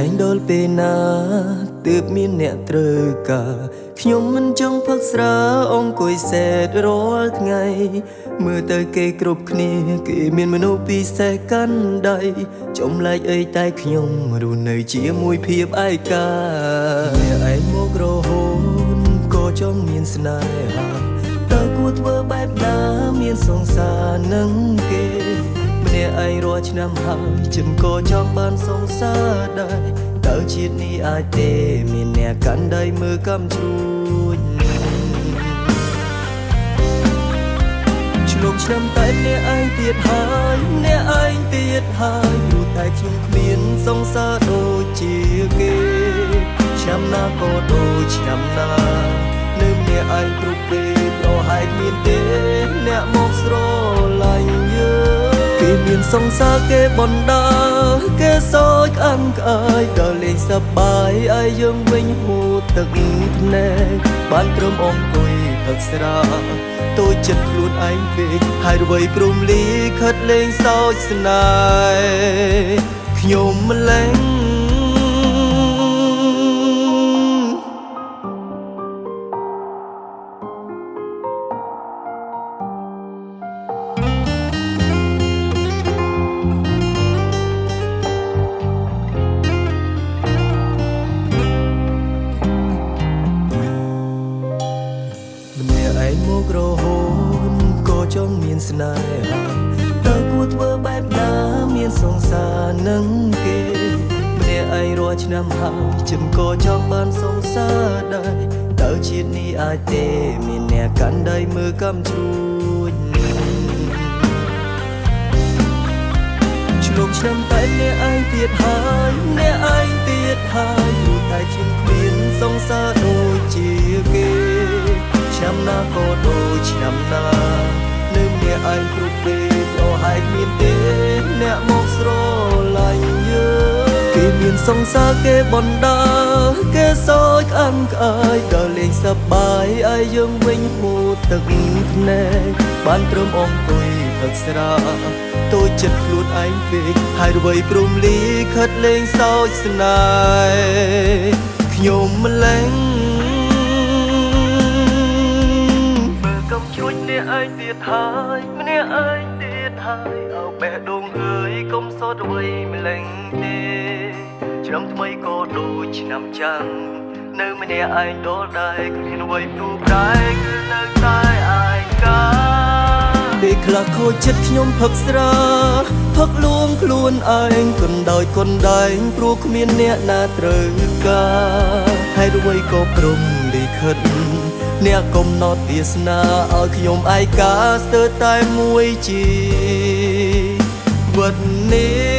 ងដលពេលណាទើបមានអ្នកត្រូវការខ្ញុំមិនចង់ផឹកស្រាអង្គុយសែតរាល់ថ្ងៃមើលទៅគេគ្រប់គ្នាគេមានមនុស្សពិសេសកាន់ដៃចម្លែកអីតែខ្ញុំរស់នៅជាមួយភាពឯកាអ្នកឯងមករហូតក៏ចង់មានស្នេហាតើគួរធ្វើបែបណាមានសង្សារនឹងគេម្នាក់ឯងរាល់ឆ្នាំហើយខ្ញុំក៏ចង់បានសង្សារដែរតើជាតិនេះអាចទេមានអ្នកកាន់ដៃមើលកំជ្រួចឆ្លងឆ្នាំតែអ្នកឯងទៀតហើយអ្នកឯងទៀតហើយព្រោះតែខ្ញុំគ្មានសង្សារដូចជាគេឆ្នាំណាក៏ដូចឆ្នាំណានៅម្នាក់ឯងគ្រប់ពេលប្រហែលមានទេអ្នកមកស្រឡាញ់យើងគេមានសង្សារគេបណ្ដាគេសោចក្អាំក្អាយដល់លេងសប្បាយឲ្យយើងវិញហូរទឹកភ្នែកបានព្រមអង្គុយផឹកស្រាតូចចិត្តខ្លួនឯងពេកហើយរវៃព្រមលីខិតលេងសោចស្នេហ៍ខ្ញុំម្លេងមករហូតក៏ចង់មានស្នេហាតើគួរធ្វើបែបណាមានសង្សារនឹងគេម្នាក់ឯងរាល់ឆ្នាំហើយខ្ញុំក៏ចង់បានសង្សារដែរតើជាតិនេះអាចទេមានអ្នកកាន់ដៃមើលកំជ្រួចឆ្លងឆ្នាំតែអ្នកឯងទៀតហើយអ្នកឯងទៀតហើយព្រោះតែខ្ញុំគ្មានសង្សារដូចជាគេឆ្នាំណាក៏ដូចឆ្នាំណានៅម្នាក់ឯងគ្រប់ពេលប្រហែលមានទេអ្នកមកស្រឡាញ់យើងគេមានសង្សារគេបណ្ដាគេសោចក្អាំក្អាយដល់លេងសប្បាយឲ្យយើងវិញហូរទឹកភ្នែកបានព្រមអង្គុយផឹកស្រាតូចចិត្តខ្លួនឯងពេកហើយរវៃព្រមលីខិតលេងសើចស្នេហ៍ខ្ញុំម្លេងជួយអ្នកឯងទៀតហើយម្នាក់ឯងទៀតហើយអោបេះដូងអើយកុំសោតអ្វីម្លេងទេឆ្នាំថ្មីក៏ដូចឆ្នាំចាំងនៅម្នាក់ឯងដល់ដែរគ្មានអ្វីព្រួយប្រែគឺនៅតែឯកាពេលខ្លះខូចចិត្តខ្ញុំផឹកស្រាផឹកលួងខ្លួនឯងកណ្ដោយកណ្ដែងព្រោះគ្មានអ្នកណាត្រូវការហើយអ្វីក៏ព្រមលិខិតអ្នកកំណត់វាសនាឲ្យខ្ញុំឯកាស្ទើរតែមួយជីវិតនេះ